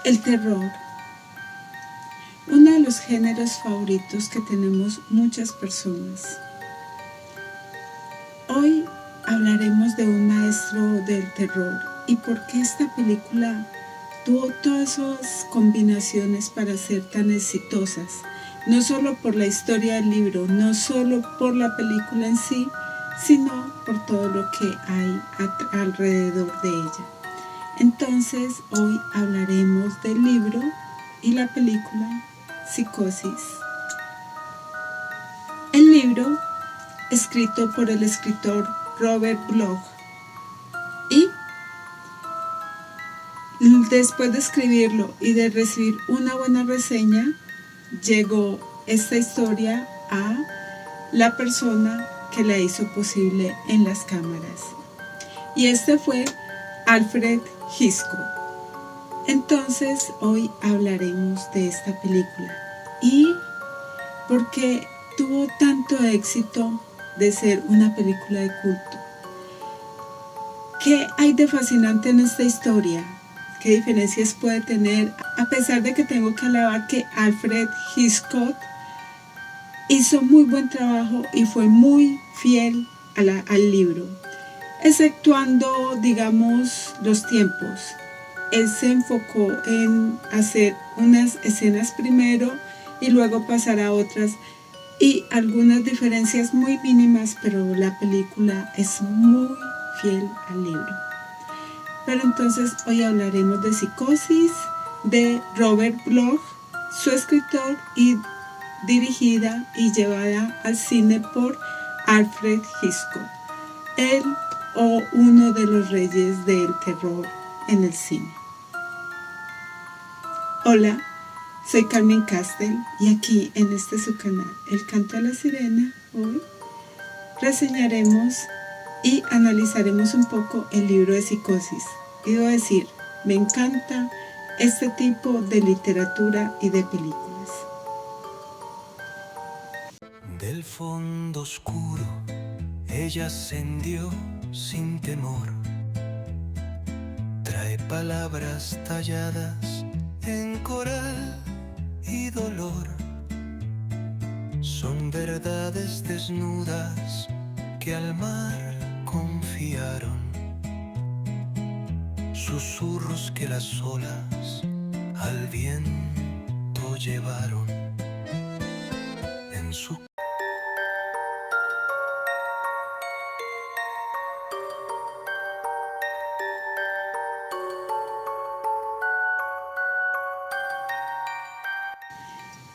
El terror, uno de los géneros favoritos que tenemos muchas personas. Hoy hablaremos de un maestro del terror y por qué esta película tuvo todas esas combinaciones para ser tan exitosas, no solo por la historia del libro, no solo por la película en sí, sino por todo lo que hay alrededor de ella. Entonces, hoy hablaremos del libro y la película Psicosis. El libro, escrito por el escritor Robert Bloch, y después de escribirlo y de recibir una buena reseña, llegó esta historia a la persona que la hizo posible en las cámaras. Y este fue Alfred Hitchcock. Entonces, hoy hablaremos de esta película y por qué tuvo tanto éxito de ser una película de culto. ¿Qué hay de fascinante en esta historia? ¿Qué diferencias puede tener? A pesar de que tengo que alabar que Alfred Hitchcock hizo muy buen trabajo y fue muy fiel al libro, exceptuando, digamos, los tiempos. Él se enfocó en hacer unas escenas primero y luego pasar a otras, y algunas diferencias muy mínimas, pero la película es muy fiel al libro. Pero entonces hoy hablaremos de Psicosis, de Robert Bloch, su escritor, y dirigida y llevada al cine por Alfred Hitchcock, él o uno de los reyes del terror en el cine. Hola, soy Carmen Castel y aquí en este su canal, El Canto de la Sirena, hoy reseñaremos y analizaremos un poco el libro de Psicosis. Quiero decir, me encanta este tipo de literatura y de películas. Del fondo oscuro, ella ascendió sin temor. Trae palabras talladas en coral y dolor. Son verdades desnudas que al mar confiaron. Susurros que las olas al viento llevaron. En su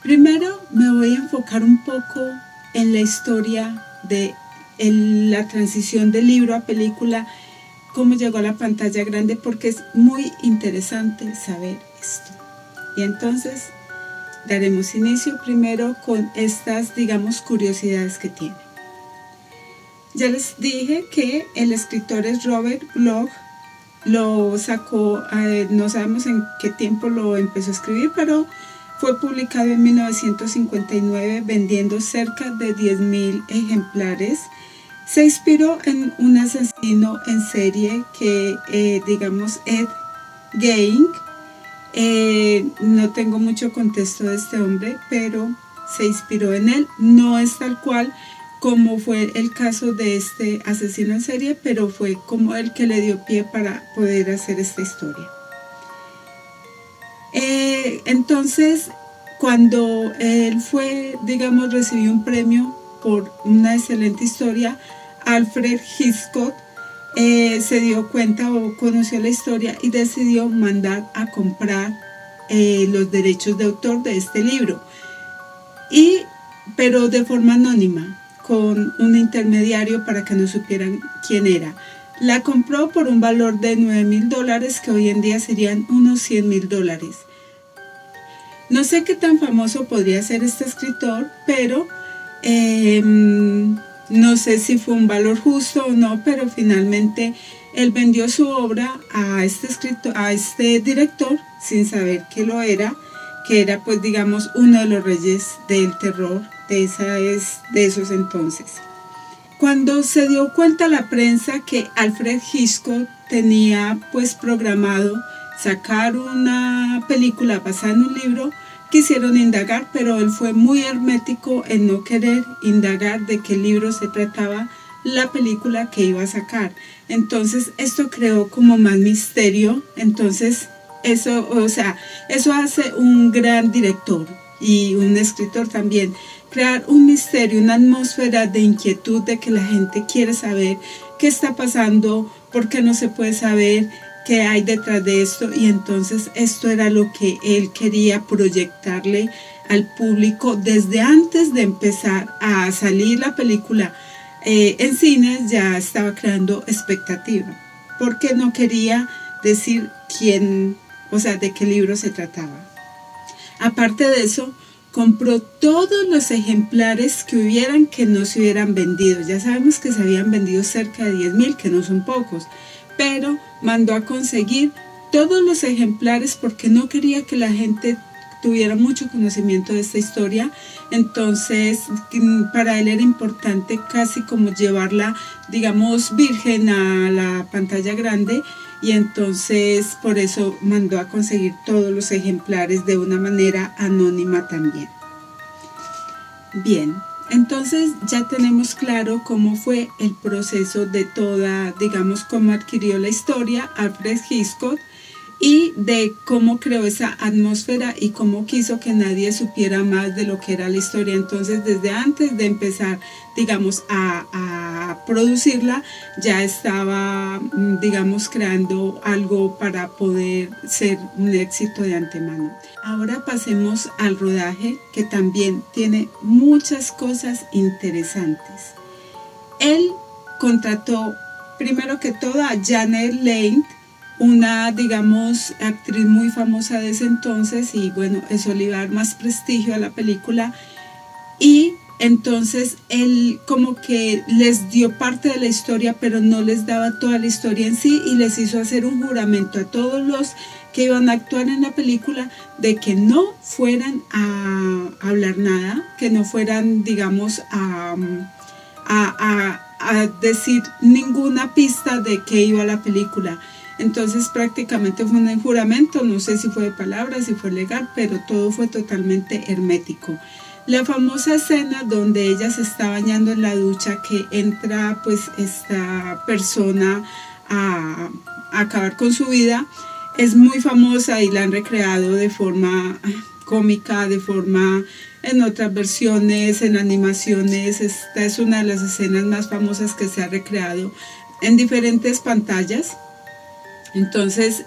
Primero me voy a enfocar un poco en la historia de la transición del libro a película, cómo llegó a la pantalla grande, porque es muy interesante saber esto. Y entonces daremos inicio primero con estas, digamos, curiosidades que tiene. Ya les dije que el escritor es Robert Bloch, lo sacó, no sabemos en qué tiempo lo empezó a escribir, pero fue publicado en 1959 vendiendo cerca de 10,000 ejemplares. Se inspiró en un asesino en serie que, digamos, Ed Gein. No tengo mucho contexto de este hombre, pero se inspiró en él. No es tal cual como fue el caso de este asesino en serie, pero fue como el que le dio pie para poder hacer esta historia. Entonces, cuando él digamos, recibió un premio por una excelente historia, Alfred Hitchcock se dio cuenta o conoció la historia y decidió mandar a comprar los derechos de autor de este libro, pero de forma anónima, con un intermediario para que no supieran quién era. La compró por un valor de $9,000, que hoy en día serían unos $100,000. No sé qué tan famoso podría ser este escritor, pero no sé si fue un valor justo o no, pero finalmente él vendió su obra a este director sin saber que lo era, que era, pues, digamos, uno de los reyes del terror de esos entonces. Cuando se dio cuenta la prensa que Alfred Hitchcock tenía, pues, programado sacar una película basada en un libro, quisieron indagar, pero él fue muy hermético en no querer indagar de qué libro se trataba la película que iba a sacar. Entonces esto creó como más misterio. Entonces eso hace un gran director y un escritor también, crear un misterio, una atmósfera de inquietud, de que la gente quiere saber qué está pasando, por qué no se puede saber qué hay detrás de esto. Y entonces esto era lo que él quería proyectarle al público desde antes de empezar a salir la película en cines. Ya estaba creando expectativa porque no quería decir de qué libro se trataba. Aparte de eso, compró todos los ejemplares que hubieran que no se hubieran vendido. Ya sabemos que se habían vendido cerca de 10,000, que no son pocos, pero mandó a conseguir todos los ejemplares porque no quería que la gente tuviera mucho conocimiento de esta historia. Entonces para él era importante casi como llevarla, digamos, virgen a la pantalla grande, y entonces por eso mandó a conseguir todos los ejemplares de una manera anónima también. Bien, entonces ya tenemos claro cómo fue el proceso de toda, digamos, cómo adquirió la historia Alfred Hitchcock, y de cómo creó esa atmósfera y cómo quiso que nadie supiera más de lo que era la historia. Entonces desde antes de empezar, digamos, a producirla, ya estaba, digamos, creando algo para poder ser un éxito de antemano. Ahora pasemos al rodaje, que también tiene muchas cosas interesantes. Él contrató primero que todo a Janet Leigh, una, digamos, actriz muy famosa de ese entonces, y bueno, eso le iba a dar más prestigio a la película. Y entonces él como que les dio parte de la historia, pero no les daba toda la historia en sí, y les hizo hacer un juramento a todos los que iban a actuar en la película de que no fueran a hablar nada, que no fueran, digamos, a decir ninguna pista de qué iba la película. Entonces prácticamente fue un juramento, no sé si fue de palabras, si fue legal, pero todo fue totalmente hermético. La famosa escena donde ella se está bañando en la ducha, que entra pues esta persona a acabar con su vida, es muy famosa y la han recreado de forma cómica, de forma en otras versiones, en animaciones. Esta es una de las escenas más famosas que se ha recreado en diferentes pantallas. Entonces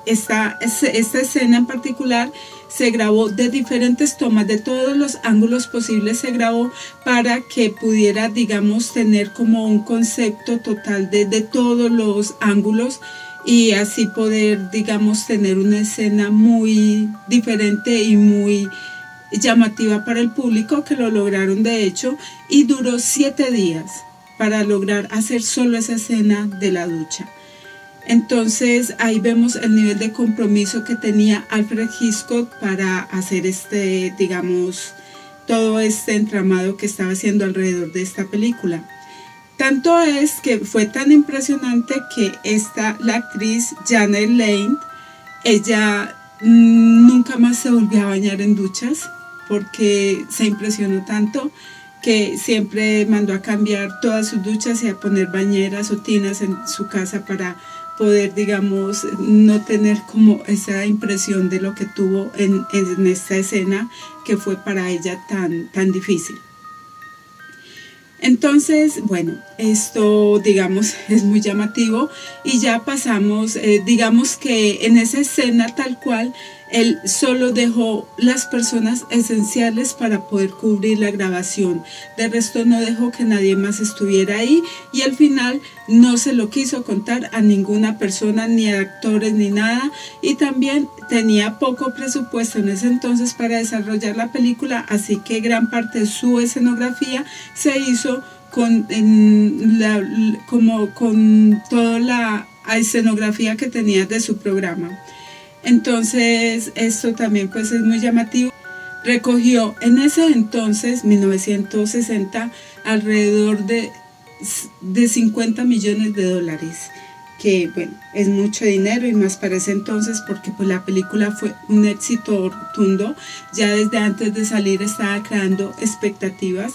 esta escena en particular se grabó de diferentes tomas, de todos los ángulos posibles se grabó, para que pudiera, digamos, tener como un concepto total de todos los ángulos, y así poder, digamos, tener una escena muy diferente y muy llamativa para el público, que lo lograron de hecho, y duró 7 días para lograr hacer solo esa escena de la ducha. Entonces ahí vemos el nivel de compromiso que tenía Alfred Hitchcock para hacer digamos, todo este entramado que estaba haciendo alrededor de esta película. Tanto es que fue tan impresionante que la actriz Janet Leigh, ella nunca más se volvió a bañar en duchas, porque se impresionó tanto que siempre mandó a cambiar todas sus duchas y a poner bañeras o tinas en su casa para poder, digamos, no tener como esa impresión de lo que tuvo en esta escena, que fue para ella tan difícil. Entonces, bueno, esto, digamos, es muy llamativo, y ya pasamos, digamos que en esa escena tal cual, él solo dejó las personas esenciales para poder cubrir la grabación. De resto no dejó que nadie más estuviera ahí, y al final no se lo quiso contar a ninguna persona, ni a actores ni nada, y también tenía poco presupuesto en ese entonces para desarrollar la película, así que gran parte de su escenografía se hizo con toda la escenografía que tenía de su programa. Entonces esto también pues es muy llamativo. Recogió en ese entonces, 1960, alrededor de $50 millones, que bueno, es mucho dinero y más para ese entonces porque pues la película fue un éxito rotundo. Ya desde antes de salir estaba creando expectativas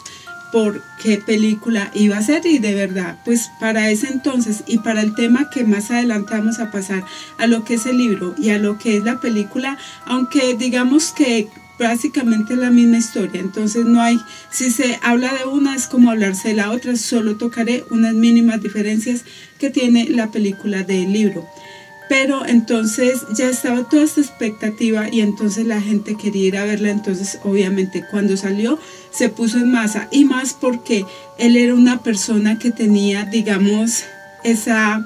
por qué película iba a ser, y de verdad pues para ese entonces y para el tema que más adelante vamos a pasar a lo que es el libro y a lo que es la película, aunque digamos que básicamente es la misma historia, entonces no hay, si se habla de una es como hablarse de la otra, solo tocaré unas mínimas diferencias que tiene la película del libro. Pero entonces ya estaba toda esta expectativa y entonces la gente quería ir a verla, entonces obviamente cuando salió se puso en masa, y más porque él era una persona que tenía, digamos, esa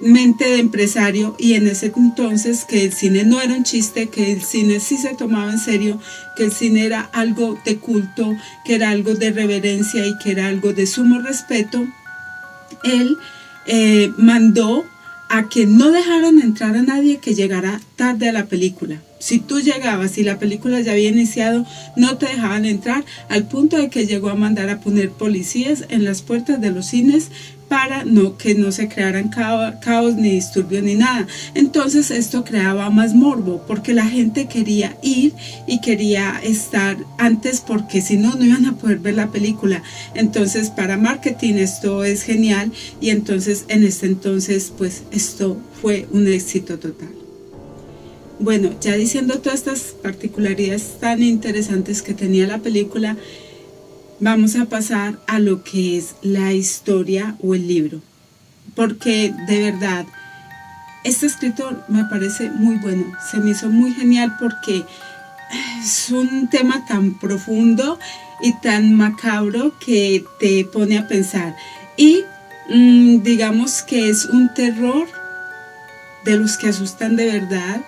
mente de empresario, y en ese entonces que el cine no era un chiste, que el cine sí se tomaba en serio, que el cine era algo de culto, que era algo de reverencia y que era algo de sumo respeto. Él mandó a que no dejaran entrar a nadie que llegara tarde a la película. Si tú llegabas y la película ya había iniciado, no te dejaban entrar, al punto de que llegó a mandar a poner policías en las puertas de los cines para que no se crearan caos ni disturbios ni nada. Entonces esto creaba más morbo porque la gente quería ir y quería estar antes, porque si no, no iban a poder ver la película. Entonces para marketing esto es genial, y entonces en este entonces pues esto fue un éxito total. Bueno, ya diciendo todas estas particularidades tan interesantes que tenía la película, vamos a pasar a lo que es la historia o el libro, porque de verdad este escritor me parece muy bueno, se me hizo muy genial porque es un tema tan profundo y tan macabro que te pone a pensar, y digamos que es un terror de los que asustan de verdad,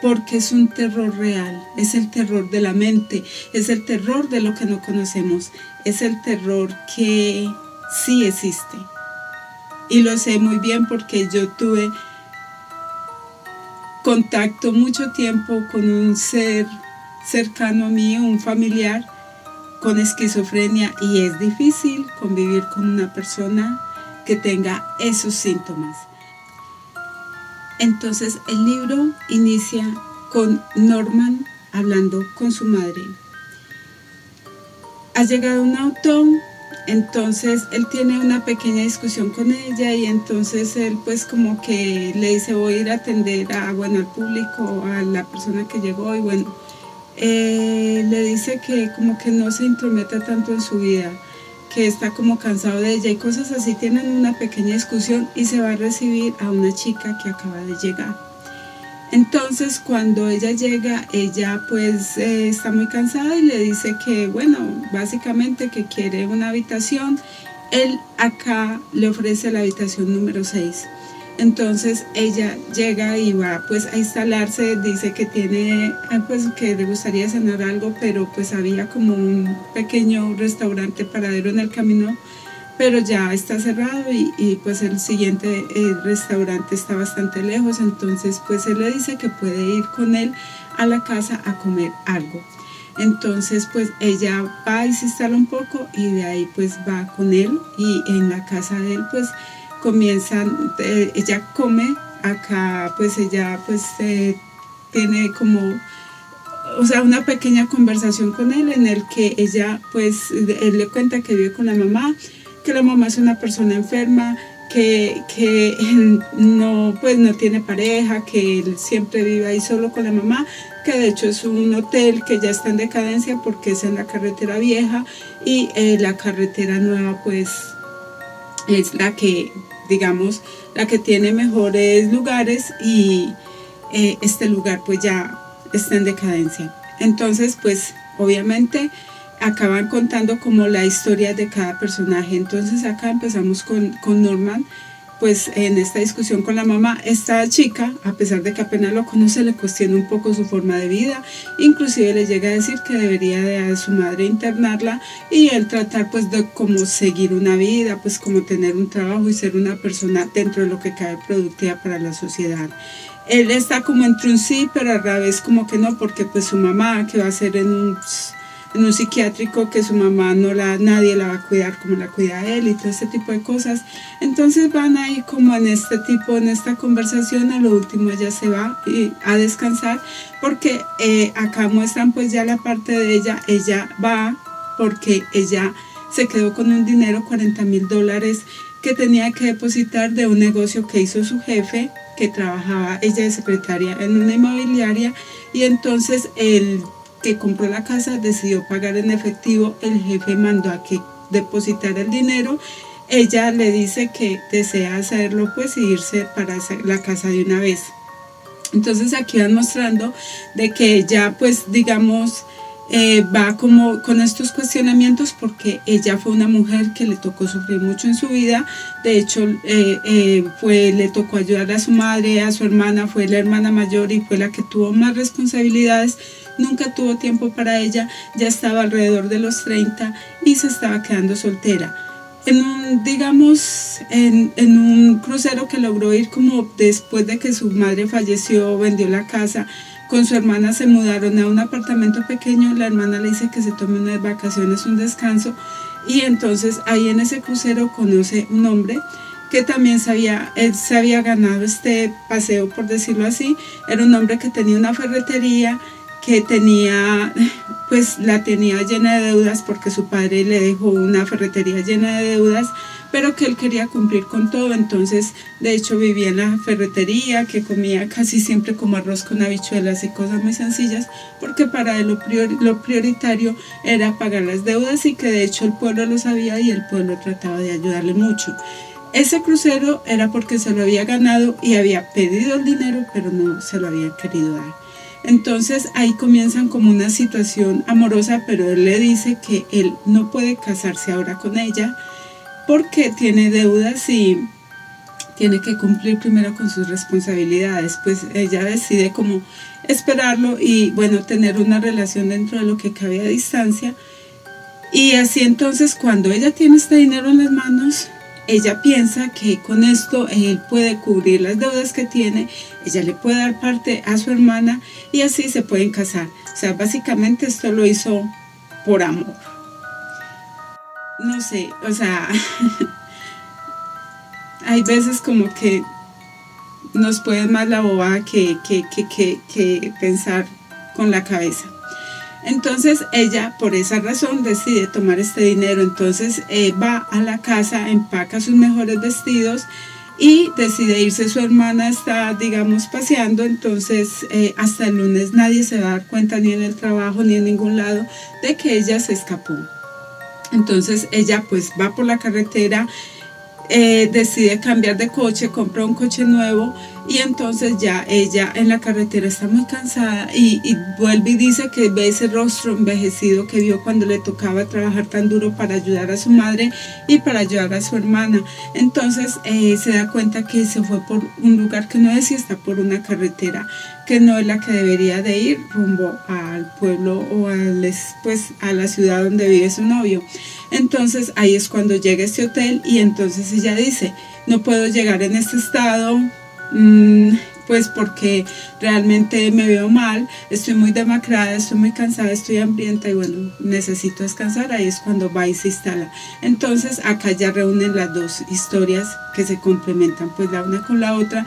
porque es un terror real, es el terror de la mente, es el terror de lo que no conocemos, es el terror que sí existe. Y lo sé muy bien porque yo tuve contacto mucho tiempo con un ser cercano a mí, un familiar con esquizofrenia, y es difícil convivir con una persona que tenga esos síntomas. Entonces el libro inicia con Norman hablando con su madre. Ha llegado un auto, entonces él tiene una pequeña discusión con ella, y entonces él pues como que le dice: voy a ir a atender al público, a la persona que llegó, y bueno, le dice que como que no se intrometa tanto en su vida, que está como cansado de ella y cosas así. Tienen una pequeña discusión y se va a recibir a una chica que acaba de llegar. Entonces cuando ella llega, ella pues está muy cansada y le dice que bueno, básicamente que quiere una habitación. Él acá le ofrece la habitación número 6. Entonces ella llega y va pues a instalarse, dice que tiene pues que le gustaría cenar algo, pero pues había como un pequeño restaurante paradero en el camino, pero ya está cerrado, y pues el siguiente restaurante está bastante lejos. Entonces pues él le dice que puede ir con él a la casa a comer algo. Entonces pues ella va y se instala un poco, y de ahí pues va con él, y en la casa de él pues comienzan, ella come, acá pues ella pues tiene como, o sea, una pequeña conversación con él en el que ella pues, él le cuenta que vive con la mamá, que la mamá es una persona enferma, que él no, pues no tiene pareja, que él siempre vive ahí solo con la mamá, que de hecho es un hotel que ya está en decadencia porque es en la carretera vieja, y la carretera nueva pues es la que, digamos, la que tiene mejores lugares, y este lugar pues ya está en decadencia. Entonces pues obviamente acaban contando como la historia de cada personaje. Entonces acá empezamos con Norman, pues en esta discusión con la mamá. Esta chica, a pesar de que apenas lo conoce, le cuestiona un poco su forma de vida, inclusive le llega a decir que debería de a su madre internarla, y él tratar pues de como seguir una vida, pues como tener un trabajo y ser una persona dentro de lo que cabe productiva para la sociedad. Él está como entre un sí, pero a la vez como que no, porque pues su mamá, que va a ser en en un psiquiátrico, que su mamá nadie la va a cuidar como la cuida él y todo este tipo de cosas. Entonces van ahí como en esta conversación. A lo último ella se va a descansar, porque acá muestran pues ya la parte de ella va porque ella se quedó con un dinero, $40,000, que tenía que depositar de un negocio que hizo su jefe, que trabajaba ella de secretaria en una inmobiliaria, y entonces el que compró la casa decidió pagar en efectivo. El jefe mandó a que depositara el dinero. Ella le dice que desea hacerlo pues y irse para la casa de una vez. Entonces aquí van mostrando de que ella pues digamos va como con estos cuestionamientos, porque ella fue una mujer que le tocó sufrir mucho en su vida. De hecho le tocó ayudar a su madre, a su hermana, fue la hermana mayor y fue la que tuvo más responsabilidades. Nunca tuvo tiempo para ella, ya estaba alrededor de los 30 y se estaba quedando soltera. En un crucero que logró ir como después de que su madre falleció, vendió la casa, con su hermana se mudaron a un apartamento pequeño. La hermana le dice que se tome unas vacaciones, un descanso, y entonces ahí en ese crucero conoce un hombre que también él se había ganado este paseo, por decirlo así. Era un hombre que tenía una ferretería, que la tenía llena de deudas, porque su padre le dejó una ferretería llena de deudas, pero que él quería cumplir con todo. Entonces de hecho vivía en la ferretería, que comía casi siempre como arroz con habichuelas y cosas muy sencillas, porque para él lo prioritario era pagar las deudas, y que de hecho el pueblo lo sabía y el pueblo trataba de ayudarle mucho. Ese crucero era porque se lo había ganado y había pedido el dinero, pero no se lo había querido dar. Entonces ahí comienzan como una situación amorosa, pero él le dice que él no puede casarse ahora con ella porque tiene deudas y tiene que cumplir primero con sus responsabilidades. Pues ella decide como esperarlo y bueno, tener una relación dentro de lo que cabe a distancia. Y así entonces, cuando ella tiene este dinero en las manos, ella piensa que con esto él puede cubrir las deudas que tiene, ella le puede dar parte a su hermana y así se pueden casar. O sea, básicamente esto lo hizo por amor. No sé, o sea, hay veces como que nos puede más la bobada que pensar con la cabeza. Entonces ella por esa razón decide tomar este dinero. Entonces va a la casa, empaca sus mejores vestidos y decide irse. Su hermana está, digamos, paseando. Entonces hasta el lunes nadie se va a dar cuenta, ni en el trabajo ni en ningún lado, de que ella se escapó. Entonces ella pues va por la carretera, decide cambiar de coche, compra un coche nuevo, y entonces ya ella en la carretera está muy cansada y vuelve y dice que ve ese rostro envejecido que vio cuando le tocaba trabajar tan duro para ayudar a su madre y para ayudar a su hermana. Entonces se da cuenta que se fue por un lugar que no es, y está por una carretera que no es la que debería de ir, rumbo al pueblo o a la ciudad donde vive su novio. Entonces ahí es cuando llega a este hotel, y entonces ella dice: no puedo llegar en este estado, pues porque realmente me veo mal, estoy muy demacrada, estoy muy cansada, estoy hambrienta y bueno, necesito descansar. Ahí es cuando va y se instala. Entonces acá ya reúnen las dos historias que se complementan pues la una con la otra.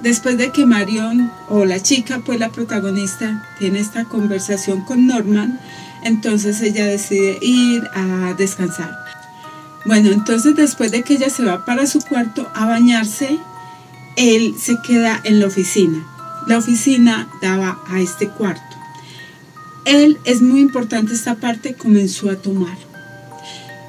Después de que Marion, o la chica, pues la protagonista, tiene esta conversación con Norman, entonces ella decide ir a descansar. Bueno, entonces después de que ella se va para su cuarto a bañarse, él se queda en la oficina. La oficina daba a este cuarto. Él, es muy importante esta parte, comenzó a tomar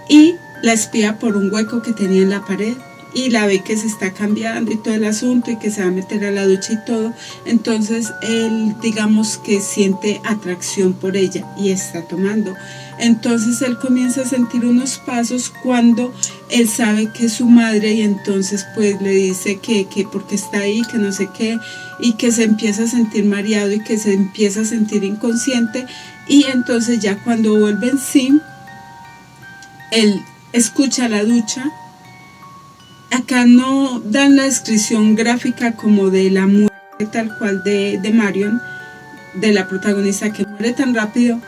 y la espía por un hueco que tenía en la pared, y la ve que se está cambiando y todo el asunto, y que se va a meter a la ducha y todo. Entonces él, digamos que siente atracción por ella y está tomando. Entonces él comienza a sentir unos pasos cuando él sabe que es su madre, y entonces pues le dice que porque está ahí, que no sé qué, y que se empieza a sentir mareado y que se empieza a sentir inconsciente. Y entonces ya cuando vuelve en sí, él escucha la ducha. Acá no dan la descripción gráfica como de la muerte tal cual de Marion, de la protagonista, que muere tan rápido,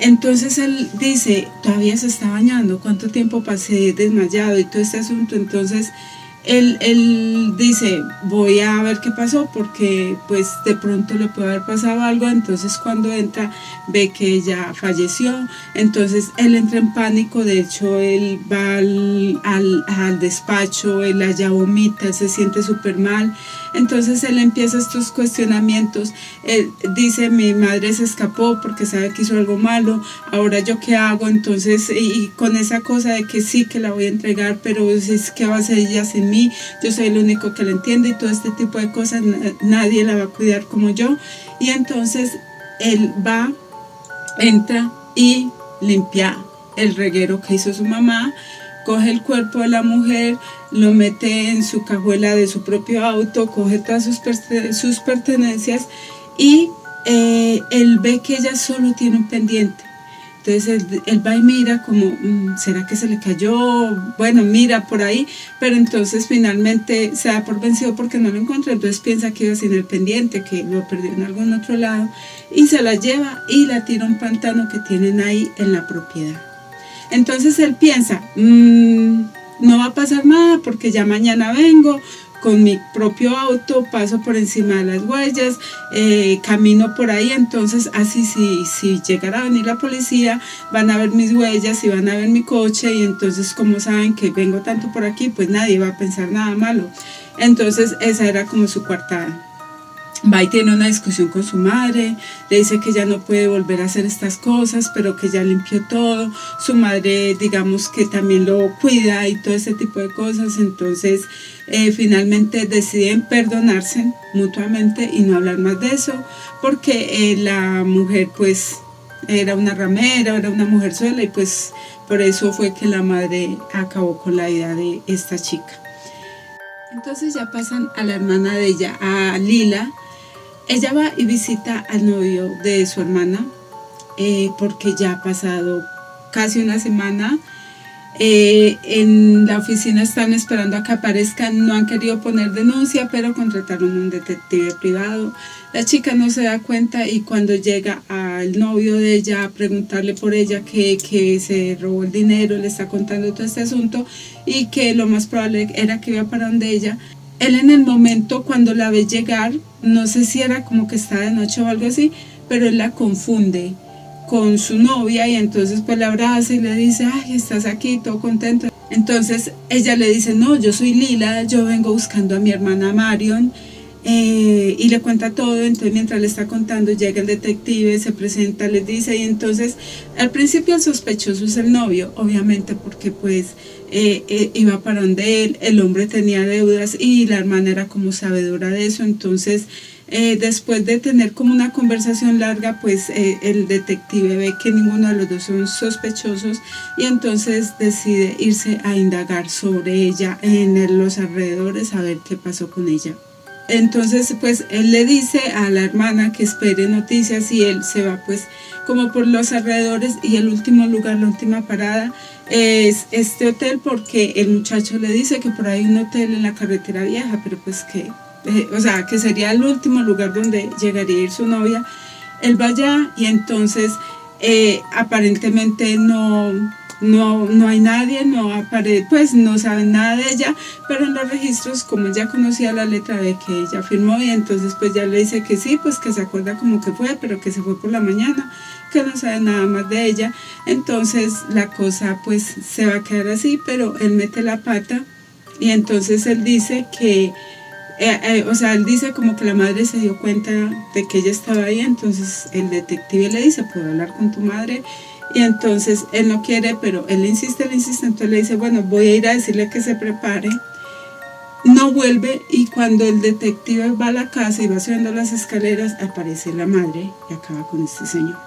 Entonces él dice, todavía se está bañando, ¿cuánto tiempo pasé desmayado y todo este asunto? Entonces él dice, voy a ver qué pasó porque pues de pronto le puede haber pasado algo. Entonces cuando entra ve que ella falleció, entonces él entra en pánico. De hecho él va al despacho, él allá vomita, él se siente súper mal. Entonces él empieza estos cuestionamientos. Él dice, mi madre se escapó porque sabe que hizo algo malo, ahora yo qué hago. Entonces, y con esa cosa de que sí, que la voy a entregar, pero ¿qué va a hacer ella sin mí? Yo soy el único que la entiende y todo este tipo de cosas, nadie la va a cuidar como yo. Y entonces él va, entra y limpia el reguero que hizo su mamá, coge el cuerpo de la mujer, lo mete en su cajuela de su propio auto, coge todas sus pertenencias y él ve que ella solo tiene un pendiente. Entonces él va y mira como, ¿será que se le cayó? Bueno, mira por ahí, pero entonces finalmente se da por vencido porque no lo encuentra. Entonces piensa que iba sin el pendiente, que lo perdió en algún otro lado, y se la lleva y la tira a un pantano que tienen ahí en la propiedad. Entonces él piensa, no va a pasar nada porque ya mañana vengo con mi propio auto, paso por encima de las huellas, camino por ahí. Entonces así si llegara a venir la policía, van a ver mis huellas y van a ver mi coche, y entonces como saben que vengo tanto por aquí, pues nadie va a pensar nada malo. Entonces esa era como su coartada. Va y tiene una discusión con su madre, le dice que ya no puede volver a hacer estas cosas, pero que ya limpió todo. Su madre, digamos que también lo cuida y todo ese tipo de cosas. Entonces finalmente deciden perdonarse mutuamente y no hablar más de eso, porque la mujer pues era una ramera, era una mujer sola, y pues por eso fue que la madre acabó con la vida de esta chica. Entonces ya pasan a la hermana de ella, a Lila. Ella va y visita al novio de su hermana, porque ya ha pasado casi una semana. En la oficina están esperando a que aparezcan, no han querido poner denuncia, pero contrataron un detective privado. La chica no se da cuenta, y cuando llega al novio de ella a preguntarle por ella, que se robó el dinero, le está contando todo este asunto y que lo más probable era que iba para donde ella. Él en el momento cuando la ve llegar, no sé si era como que estaba de noche o algo así, pero él la confunde con su novia, y entonces pues la abraza y le dice, ay, estás aquí, todo contento. Entonces ella le dice, no, yo soy Lila, yo vengo buscando a mi hermana Marion, y le cuenta todo. Entonces mientras le está contando, llega el detective, se presenta, les dice, y entonces al principio el sospechoso es el novio, obviamente, porque pues iba para donde él, el hombre tenía deudas y la hermana era como sabedora de eso. Entonces después de tener como una conversación larga, pues el detective ve que ninguno de los dos son sospechosos, y entonces decide irse a indagar sobre ella en los alrededores, a ver qué pasó con ella. Entonces pues él le dice a la hermana que espere noticias, y él se va pues como por los alrededores, y el último lugar, la última parada es este hotel, porque el muchacho le dice que por ahí hay un hotel en la carretera vieja, pero pues que que sería el último lugar donde llegaría a ir su novia. Él va allá, y entonces aparentemente no hay nadie, pues no saben nada de ella, pero en los registros, como ella conocía la letra de que ella firmó, y entonces pues ya le dice que sí, pues que se acuerda como que fue, pero que se fue por la mañana, que no sabe nada más de ella. Entonces la cosa pues se va a quedar así, pero él mete la pata, y entonces él dice que él dice como que la madre se dio cuenta de que ella estaba ahí. Entonces el detective le dice, ¿puedo hablar con tu madre? Y entonces él no quiere, pero él insiste, entonces le dice, bueno, voy a ir a decirle que se prepare. No vuelve, y cuando el detective va a la casa y va subiendo las escaleras, aparece la madre y acaba con este señor.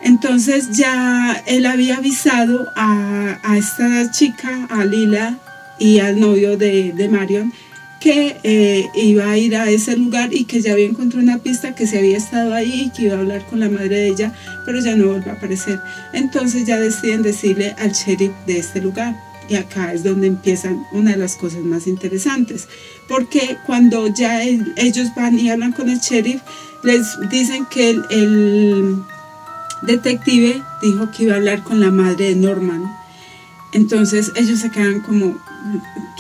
Entonces ya él había avisado a esta chica, a Lila, y al novio de Marion, que iba a ir a ese lugar, y que ya había encontrado una pista, que se había estado ahí y que iba a hablar con la madre de ella, pero ya no vuelve a aparecer. Entonces ya deciden decirle al sheriff de este lugar, y acá es donde empiezan una de las cosas más interesantes, porque cuando ya ellos van y hablan con el sheriff, les dicen que detective dijo que iba a hablar con la madre de Norman. Entonces ellos se quedan como,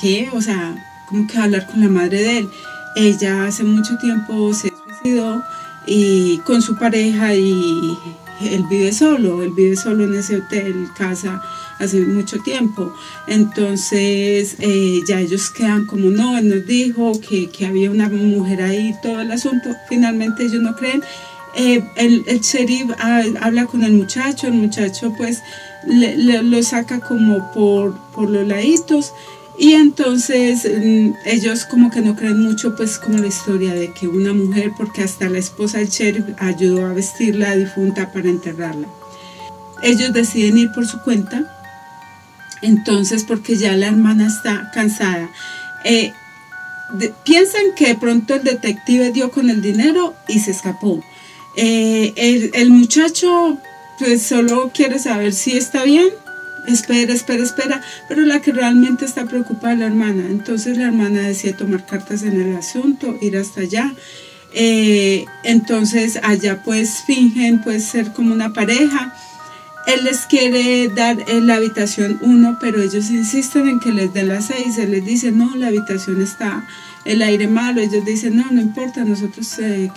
¿qué? O sea, ¿cómo que va a hablar con la madre de él? Ella hace mucho tiempo se suicidó y con su pareja, y él vive solo en ese hotel, casa, hace mucho tiempo. Entonces ya ellos quedan como, no, él nos dijo que había una mujer ahí, todo el asunto. Finalmente ellos no creen. El sheriff habla con el muchacho pues lo saca como por los laditos, y entonces ellos como que no creen mucho, pues como la historia de que una mujer, porque hasta la esposa del sheriff ayudó a vestir la difunta para enterrarla. Ellos deciden ir por su cuenta, entonces porque ya la hermana está cansada. Piensan que de pronto el detective dio con el dinero y se escapó. El muchacho pues solo quiere saber si está bien. Espera, pero la que realmente está preocupada es la hermana. Entonces la hermana decide tomar cartas en el asunto, ir hasta allá. Entonces allá pues fingen pues ser como una pareja. Él les quiere dar la habitación 1, pero ellos insisten en que les den la 6. Él les dice, no, la habitación está el aire malo. Ellos dicen, no importa, nosotros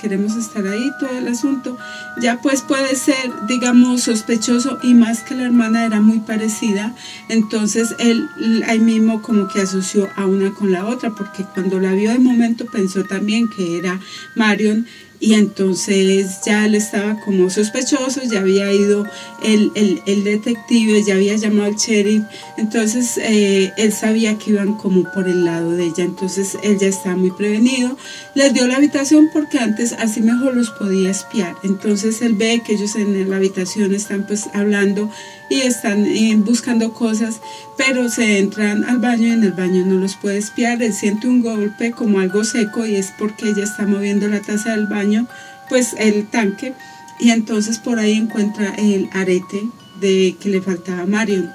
queremos estar ahí, todo el asunto. Ya pues puede ser, digamos, sospechoso, y más que la hermana era muy parecida. Entonces él ahí mismo como que asoció a una con la otra, porque cuando la vio de momento pensó también que era Marion. Y entonces ya él estaba como sospechoso, ya había ido el detective, ya había llamado al sheriff. Entonces él sabía que iban como por el lado de ella, entonces él ya estaba muy prevenido. Les dio la habitación porque antes así mejor los podía espiar. Entonces él ve que ellos en la habitación están pues hablando y están buscando cosas, pero se entran al baño y en el baño no los puede espiar. Él siente un golpe como algo seco, y es porque ella está moviendo la taza del baño, pues el tanque, y entonces por ahí encuentra el arete de que le faltaba a Marion.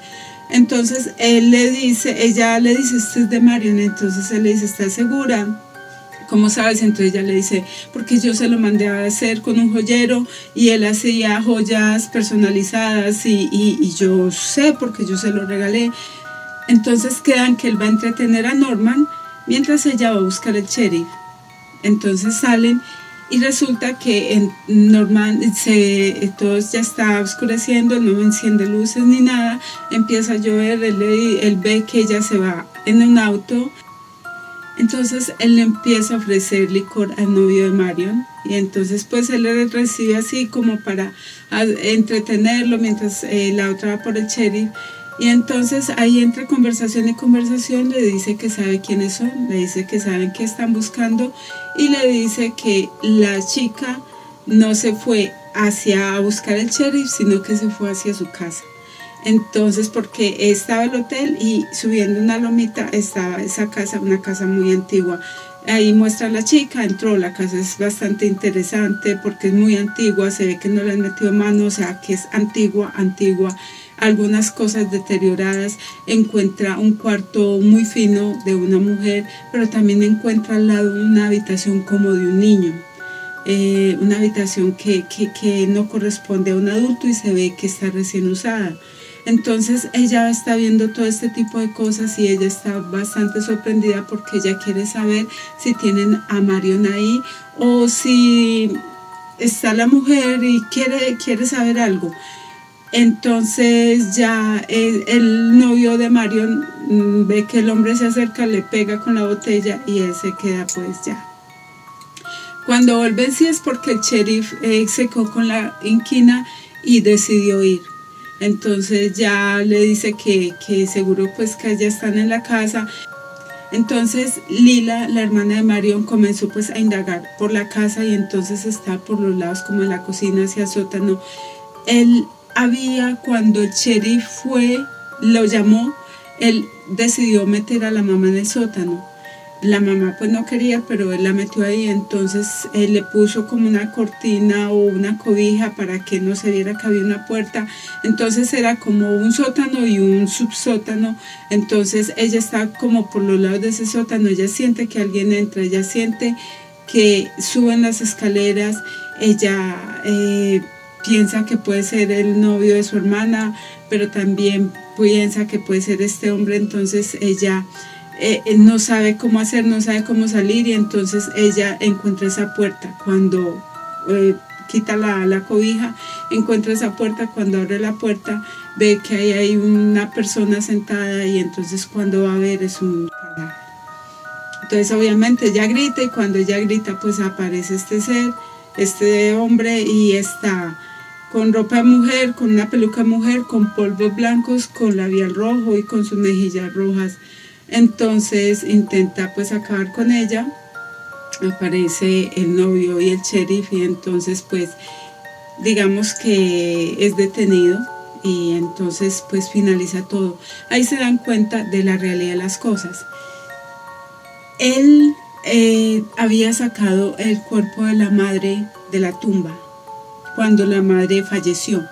Entonces ella le dice, este es de Marion. Entonces él le dice, ¿estás segura? ¿Cómo sabes? Entonces ella le dice, porque yo se lo mandé a hacer con un joyero y él hacía joyas personalizadas, y yo sé porque yo se lo regalé. Entonces quedan que él va a entretener a Norman mientras ella va a buscar el sheriff. Entonces salen y resulta que en Norman todos ya está oscureciendo, no enciende luces ni nada, empieza a llover, él ve que ella se va en un auto. Entonces él le empieza a ofrecer licor al novio de Marion, y entonces pues él le recibe así como para entretenerlo mientras la otra va por el sheriff. Y entonces ahí entre conversación y conversación le dice que sabe quiénes son, le dice que saben qué están buscando, y le dice que la chica no se fue a buscar el sheriff, sino que se fue hacia su casa. Entonces, porque estaba el hotel y subiendo una lomita estaba esa casa, una casa muy antigua. Ahí muestra a la chica, entró, la casa es bastante interesante porque es muy antigua, se ve que no le han metido mano, o sea que es antigua, algunas cosas deterioradas. Encuentra un cuarto muy fino de una mujer, pero también encuentra al lado una habitación como de un niño. Una habitación que no corresponde a un adulto y se ve que está recién usada. Entonces ella está viendo todo este tipo de cosas y ella está bastante sorprendida porque ella quiere saber si tienen a Marion ahí o si está la mujer y quiere saber algo. Entonces ya el novio de Marion ve que el hombre se acerca, le pega con la botella y él se queda pues ya. Cuando vuelven sí es porque el sheriff se quedó con la inquina y decidió ir. Entonces ya le dice que seguro pues que ya están en la casa. Entonces Lila, la hermana de Marion, comenzó pues a indagar por la casa y entonces está por los lados como en la cocina hacia el sótano. Cuando el sheriff lo llamó, él decidió meter a la mamá en el sótano. La mamá pues no quería, pero él la metió ahí. Entonces él le puso como una cortina o una cobija para que no se viera que había una puerta. Entonces era como un sótano y un subsótano. Entonces ella está como por los lados de ese sótano, ella siente que alguien entra, ella siente que suben las escaleras, ella piensa que puede ser el novio de su hermana, pero también piensa que puede ser este hombre. Entonces ella no sabe cómo hacer, no sabe cómo salir, y entonces ella encuentra esa puerta cuando quita la cobija, encuentra esa puerta. Cuando abre la puerta ve que ahí hay una persona sentada, y entonces cuando va a ver es un cadáver. Entonces obviamente ella grita, y cuando ella grita pues aparece este ser, este hombre, y está con ropa de mujer, con una peluca de mujer, con polvos blancos, con labial rojo y con sus mejillas rojas. Entonces intenta pues acabar con ella. Aparece el novio y el sheriff, y entonces pues digamos que es detenido, y entonces pues finaliza todo. Ahí se dan cuenta de la realidad de las cosas. Él había sacado el cuerpo de la madre de la tumba cuando la madre falleció.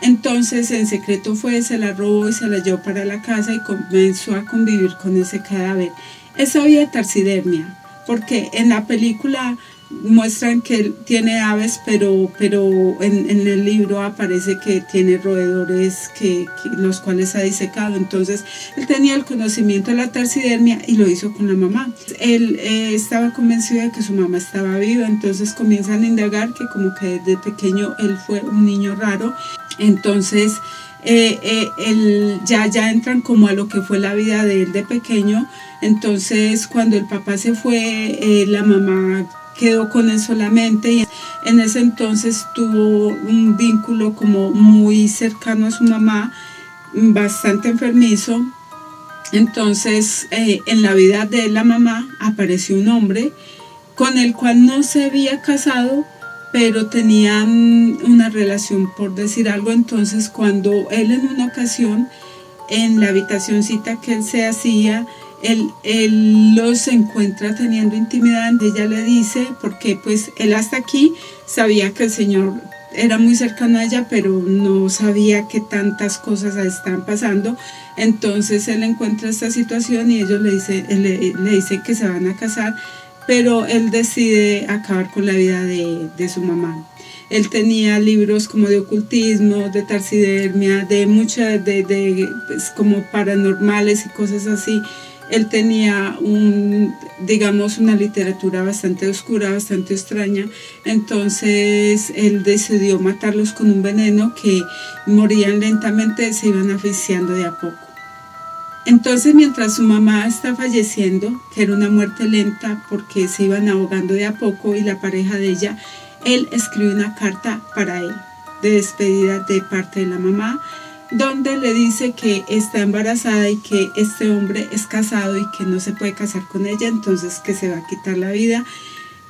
Entonces en secreto fue, se la robó y se la llevó para la casa y comenzó a convivir con ese cadáver. Esa había taxidermia, porque en la película muestran que él tiene aves, pero en el libro aparece que tiene roedores los cuales ha disecado. Entonces él tenía el conocimiento de la taxidermia y lo hizo con la mamá. Él estaba convencido de que su mamá estaba viva, entonces comienzan a indagar que como que desde pequeño él fue un niño raro. Entonces ya entran como a lo que fue la vida de él de pequeño. Entonces cuando el papá se fue, la mamá quedó con él solamente, y en ese entonces tuvo un vínculo como muy cercano a su mamá, bastante enfermizo. Entonces en la vida de la mamá apareció un hombre con el cual no se había casado, pero tenían una relación, por decir algo. Entonces cuando él en una ocasión, en la habitacioncita que él se hacía, él los encuentra teniendo intimidad. Ella le dice, porque pues él hasta aquí sabía que el Señor era muy cercano a ella, pero no sabía que tantas cosas estaban pasando. Entonces él encuentra esta situación y ellos le dicen que se van a casar, pero él decide acabar con la vida de su mamá. Él tenía libros como de ocultismo, de taxidermia, de muchas, pues, como paranormales y cosas así. Él tenía una literatura bastante oscura, bastante extraña. Entonces él decidió matarlos con un veneno que morían lentamente, se iban asfixiando de a poco. Entonces mientras su mamá está falleciendo, que era una muerte lenta porque se iban ahogando de a poco, y la pareja de ella, él escribe una carta para él de despedida de parte de la mamá, donde le dice que está embarazada y que este hombre es casado y que no se puede casar con ella, entonces que se va a quitar la vida,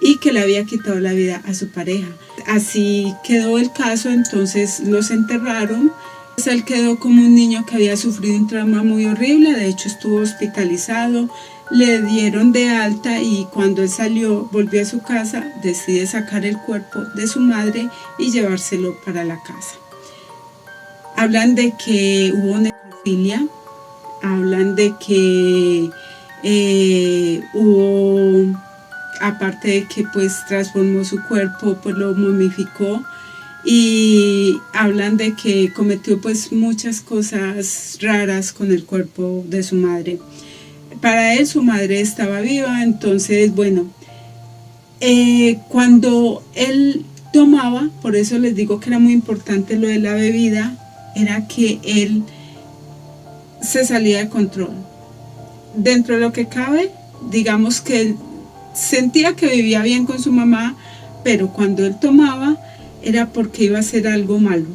y que le había quitado la vida a su pareja. Así quedó el caso. Entonces los enterraron. Él quedó como un niño que había sufrido un trauma muy horrible, de hecho estuvo hospitalizado, le dieron de alta, y cuando él salió, volvió a su casa, decide sacar el cuerpo de su madre y llevárselo para la casa. Hablan de que hubo necrofilia, hablan de que hubo, aparte de que pues transformó su cuerpo, pues lo momificó, y hablan de que cometió pues muchas cosas raras con el cuerpo de su madre. Para él su madre estaba viva. Entonces bueno, cuando él tomaba, por eso les digo que era muy importante lo de la bebida, era que él se salía de control. Dentro de lo que cabe, digamos que él sentía que vivía bien con su mamá, pero cuando él tomaba era porque iba a hacer algo malo.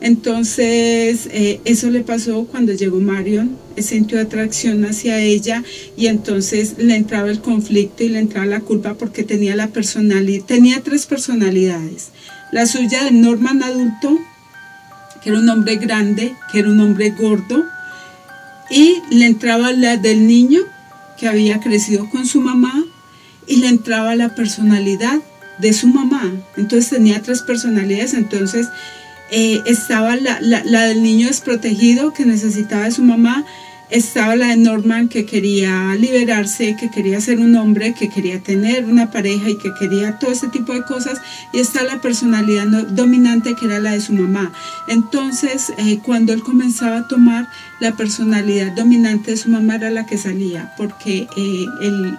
Entonces eso le pasó cuando llegó Marion. Sintió atracción hacia ella, y entonces le entraba el conflicto y le entraba la culpa porque tenía tres personalidades. La suya de Norman adulto, que era un hombre grande, que era un hombre gordo, y le entraba la del niño que había crecido con su mamá, y le entraba la personalidad de su mamá. Entonces tenía tres personalidades. Entonces estaba la del niño desprotegido que necesitaba de su mamá, Estaba la de Norman, que quería liberarse, que quería ser un hombre, que quería tener una pareja y que quería todo ese tipo de cosas. Y está la personalidad dominante, que era la de su mamá. Entonces, cuando él comenzaba a tomar, la personalidad dominante de su mamá era la que salía, porque él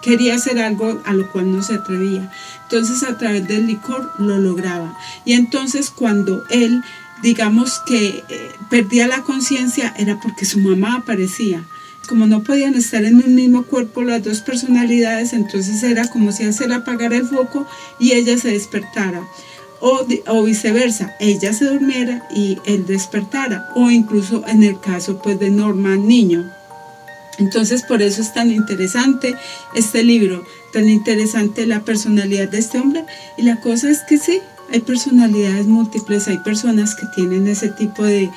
quería hacer algo a lo cual no se atrevía. Entonces, a través del licor lo lograba. Y entonces, cuando él, digamos que perdía la conciencia, era porque su mamá aparecía. Como no podían estar en un mismo cuerpo las dos personalidades, entonces era como si él se le apagara el foco y ella se despertara. O viceversa, ella se durmiera y él despertara. O incluso en el caso pues de Norman, niño. Entonces por eso es tan interesante este libro, tan interesante la personalidad de este hombre. Y la cosa es que sí, hay personalidades múltiples, hay personas que tienen ese tipo de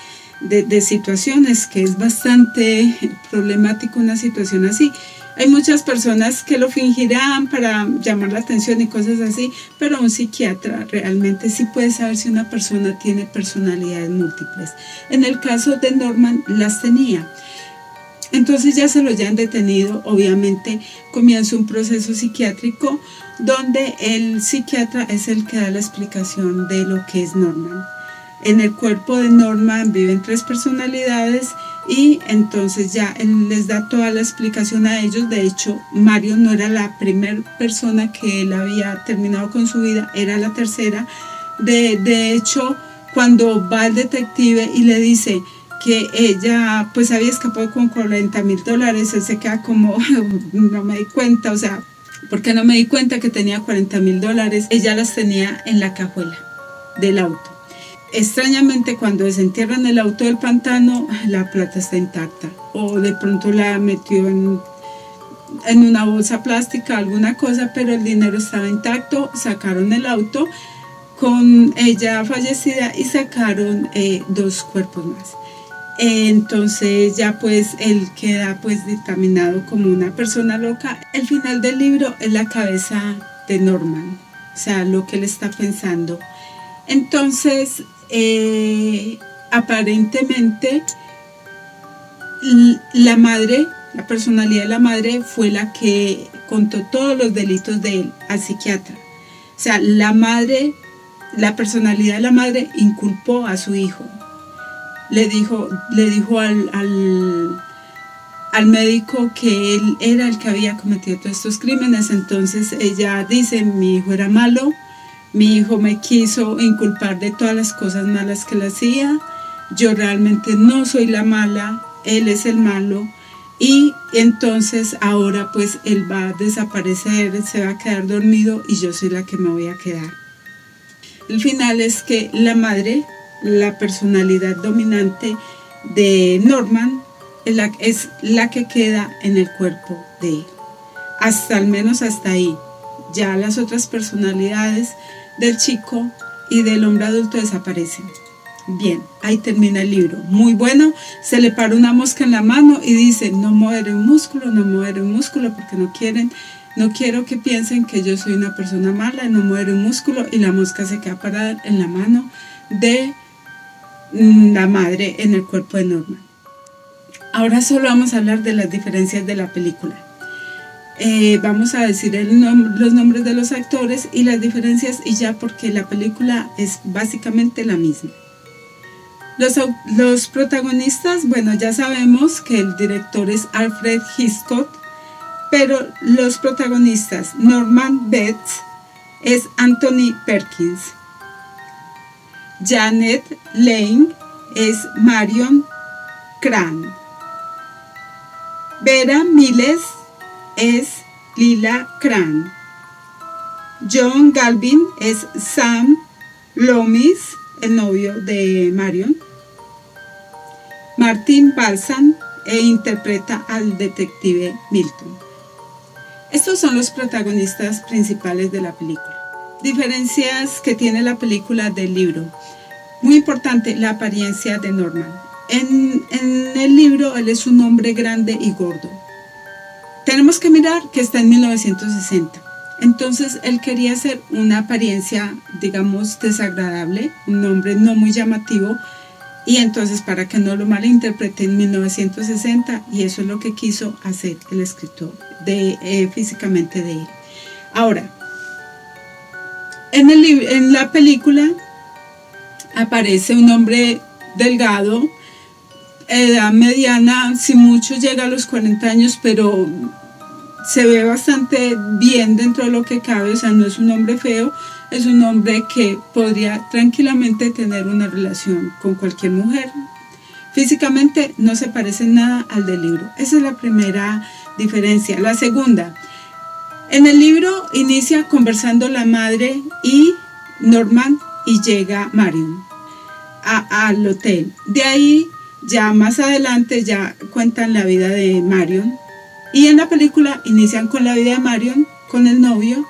situaciones, que es bastante problemático una situación así. Hay muchas personas que lo fingirán para llamar la atención y cosas así, pero un psiquiatra realmente sí puede saber si una persona tiene personalidades múltiples. En el caso de Norman las tenía. Entonces ya se lo hayan detenido, obviamente comienza un proceso psiquiátrico donde el psiquiatra es el que da la explicación de lo que es Norman. En el cuerpo de Norman viven 3 personalidades y entonces ya él les da toda la explicación a ellos. De hecho, Marion no era la primera persona que él había terminado con su vida, era la tercera. De hecho, cuando va el detective y le dice que ella pues había escapado con $40,000, él se queda como, no me di cuenta, o sea, ¿por qué no me di cuenta que tenía $40,000? Ella las tenía en la cajuela del auto. Extrañamente, cuando desentierran el auto del pantano, la plata está intacta. O de pronto la metió en una bolsa plástica, alguna cosa, pero el dinero estaba intacto. Sacaron el auto con ella fallecida y sacaron 2 cuerpos más. Entonces ya pues él queda pues dictaminado como una persona loca. El final del libro es la cabeza de Norman, o sea, lo que él está pensando. Entonces aparentemente la madre, la personalidad de la madre fue la que contó todos los delitos de él al psiquiatra. O sea, la madre, la personalidad de la madre inculpó a su hijo. Le dijo al médico que él era el que había cometido todos estos crímenes. Entonces ella dice, mi hijo era malo, mi hijo me quiso inculpar de todas las cosas malas que le hacía, yo realmente no soy la mala, él es el malo. Y entonces ahora pues él va a desaparecer, se va a quedar dormido y yo soy la que me voy a quedar. El final es que la madre, la personalidad dominante de Norman, es la que queda en el cuerpo de él. Al menos hasta ahí. Ya las otras personalidades del chico y del hombre adulto desaparecen. Bien, ahí termina el libro. Muy bueno. Se le para una mosca en la mano y dice, no mover un músculo, no mover un músculo, porque no quiero que piensen que yo soy una persona mala, no mover un músculo. Y la mosca se queda parada en la mano de la madre en el cuerpo de Norman. Ahora solo vamos a hablar de las diferencias de la película. Vamos a decir los nombres de los actores y las diferencias y ya, porque la película es básicamente la misma. Los protagonistas, bueno, ya sabemos que el director es Alfred Hitchcock, pero los protagonistas, Norman Bates es Anthony Perkins, Janet Lane es Marion Crane, Vera Miles es Lila Crane, John Galvin es Sam Loomis, el novio de Marion, Martin Balsam interpreta al detective Milton. Estos son los protagonistas principales de la película. Diferencias que tiene la película del libro. Muy importante, la apariencia de Norman. En el libro él es un hombre grande y gordo. Tenemos que mirar que está en 1960. Entonces él quería hacer una apariencia, digamos, desagradable, un hombre no muy llamativo, Y entonces, para que no lo malinterpreten, en 1960, y eso es lo que quiso hacer el escritor físicamente de él. Ahora, en la película aparece un hombre delgado, edad mediana, si mucho llega a los 40 años, pero se ve bastante bien dentro de lo que cabe, o sea, no es un hombre feo, es un hombre que podría tranquilamente tener una relación con cualquier mujer. Físicamente no se parece nada al del libro. Esa es la primera diferencia. La segunda, en el libro inicia conversando la madre y Norman y llega Marion al hotel. De ahí, ya más adelante, ya cuentan la vida de Marion. Y en la película inician con la vida de Marion, con el novio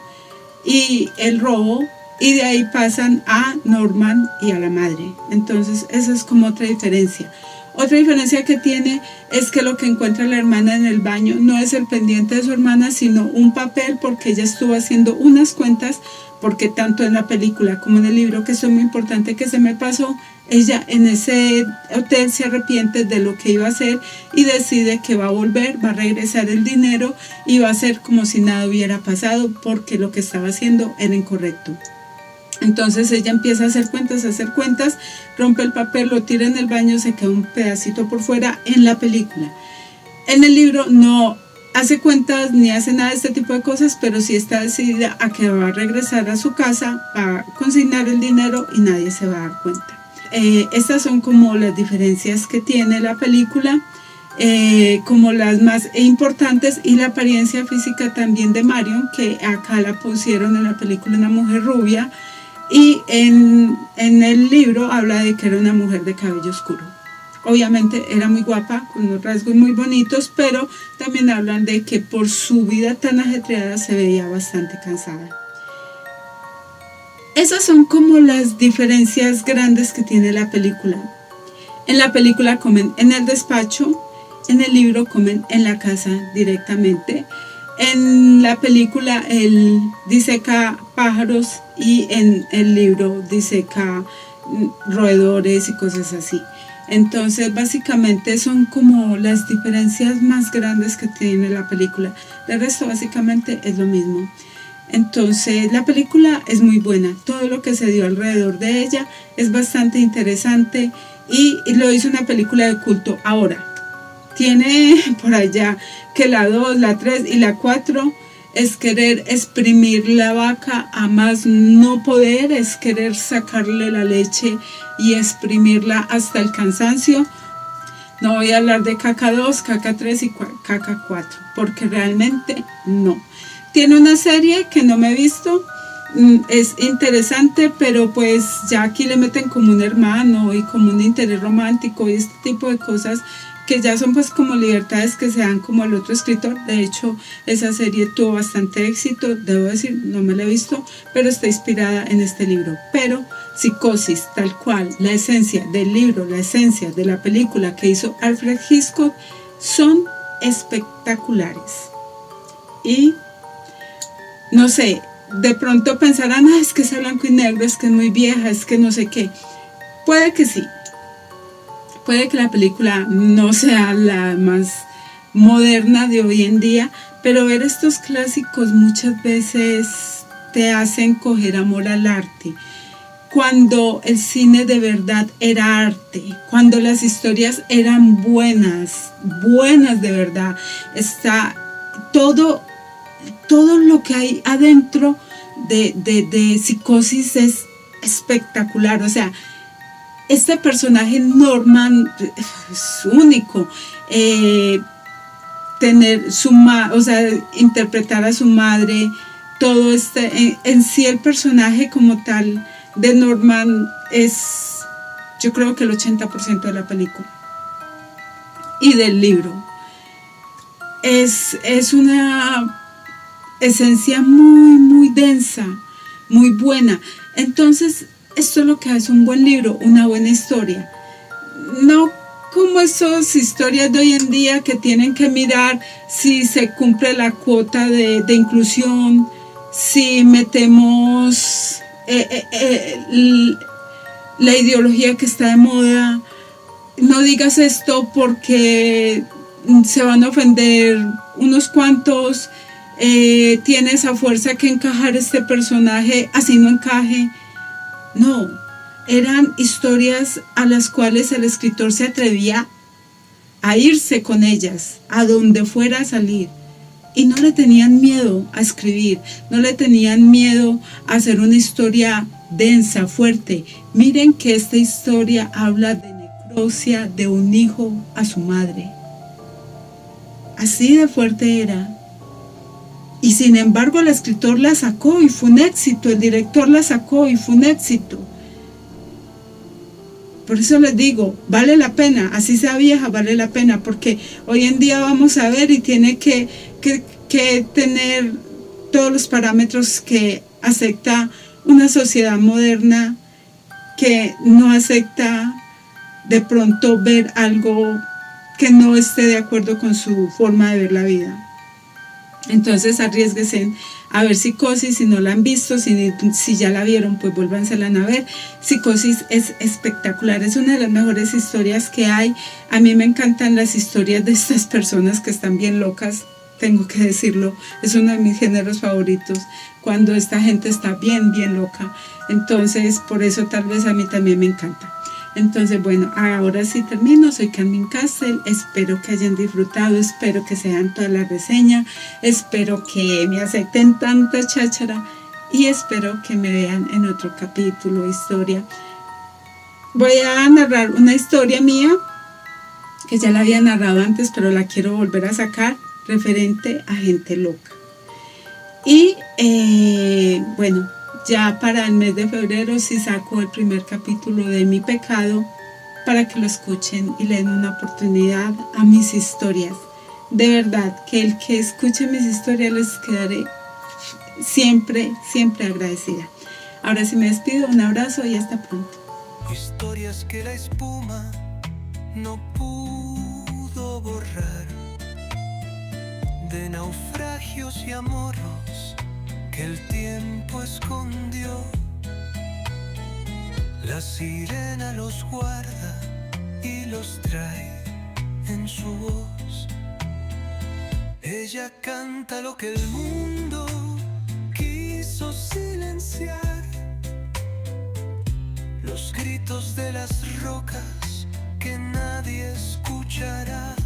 y el robo, y de ahí pasan a Norman y a la madre. Entonces esa es como otra diferencia. Otra diferencia que tiene es que lo que encuentra la hermana en el baño no es el pendiente de su hermana, sino un papel, porque ella estuvo haciendo unas cuentas, porque tanto en la película como en el libro, que eso es muy importante que se me pasó, ella en ese hotel se arrepiente de lo que iba a hacer y decide que va a volver, va a regresar el dinero y va a hacer como si nada hubiera pasado, porque lo que estaba haciendo era incorrecto. Entonces ella empieza a hacer cuentas, rompe el papel, lo tira en el baño, se queda un pedacito por fuera en la película. En el libro no hace cuentas ni hace nada de este tipo de cosas, pero sí está decidida a que va a regresar a su casa, va a consignar el dinero y nadie se va a dar cuenta. Estas son como las diferencias que tiene la película, como las más importantes, y la apariencia física también de Marion, que acá la pusieron en la película una mujer rubia, y en el libro habla de que era una mujer de cabello oscuro. Obviamente era muy guapa, con unos rasgos muy bonitos, pero también hablan de que por su vida tan ajetreada se veía bastante cansada. Esas son como las diferencias grandes que tiene la película. En la película comen en el despacho, en el libro comen en la casa directamente. En la película él diseca pájaros y en el libro diseca roedores y cosas así. Entonces básicamente son como las diferencias más grandes que tiene la película. El resto básicamente es lo mismo. Entonces la película es muy buena, todo lo que se dio alrededor de ella es bastante interesante y lo hizo una película de culto. Ahora, tiene por allá que la 2, la 3 y la 4 es querer exprimir la vaca a más no poder, es querer sacarle la leche y exprimirla hasta el cansancio. No voy a hablar de caca 2, caca 3 y caca 4, porque realmente no. Tiene una serie que no me he visto, es interesante, pero pues ya aquí le meten como un hermano y como un interés romántico y este tipo de cosas que ya son pues como libertades que se dan como al otro escritor. De hecho, esa serie tuvo bastante éxito, debo decir, no me la he visto, pero está inspirada en este libro. Pero Psicosis, tal cual, la esencia del libro, la esencia de la película que hizo Alfred Hitchcock, son espectaculares. Y no sé, de pronto pensarán, es que es blanco y negro, es que es muy vieja, es que no sé qué. Puede que sí. Puede que la película no sea la más moderna de hoy en día, pero ver estos clásicos muchas veces te hacen coger amor al arte. Cuando el cine de verdad era arte, cuando las historias eran buenas de verdad, está todo lo que hay adentro de Psicosis es espectacular. O sea, este personaje Norman es único. Interpretar a su madre, todo en sí el personaje como tal de Norman es, yo creo que el 80% de la película y del libro. Es una esencia muy densa, muy buena. Entonces, esto es lo que hace un buen libro, una buena historia. No como esas historias de hoy en día que tienen que mirar si se cumple la cuota de inclusión, si metemos la ideología que está de moda, no digas esto porque se van a ofender unos cuantos, tiene esa fuerza que encajar este personaje, así no encaje. No, eran historias a las cuales el escritor se atrevía a irse con ellas, a donde fuera a salir. Y no le tenían miedo a escribir, no le tenían miedo a hacer una historia densa, fuerte. Miren que esta historia habla de necropsia de un hijo a su madre. Así de fuerte era. Y sin embargo el escritor la sacó y fue un éxito, el director la sacó y fue un éxito. Por eso les digo, vale la pena, así sea vieja, vale la pena, porque hoy en día vamos a ver y tiene que tener todos los parámetros que acepta una sociedad moderna, que no acepta de pronto ver algo que no esté de acuerdo con su forma de ver la vida. Entonces arriésguense a ver Psicosis, si no la han visto, si ya la vieron, pues vuélvansela a ver. Psicosis es espectacular, es una de las mejores historias que hay. A mí me encantan las historias de estas personas que están bien locas, tengo que decirlo, es uno de mis géneros favoritos, cuando esta gente está bien loca. Entonces, por eso tal vez a mí también me encanta. Entonces, bueno, ahora sí termino. Soy Carmen Castle, espero que hayan disfrutado, espero que sean toda la reseña, espero que me acepten tanta cháchara y espero que me vean en otro capítulo, historia. Voy a narrar una historia mía, que ya la había narrado antes, pero la quiero volver a sacar, referente a gente loca. Y bueno, ya para el mes de febrero sí saco el primer capítulo de Mi Pecado para que lo escuchen y le den una oportunidad a mis historias. De verdad que el que escuche mis historias les quedaré siempre agradecida. Ahora sí me despido, un abrazo y hasta pronto. Historias que la espuma no pudo borrar, de naufragios y amores que el tiempo escondió. La sirena los guarda y los trae en su voz. Ella canta lo que el mundo quiso silenciar, los gritos de las rocas que nadie escuchará.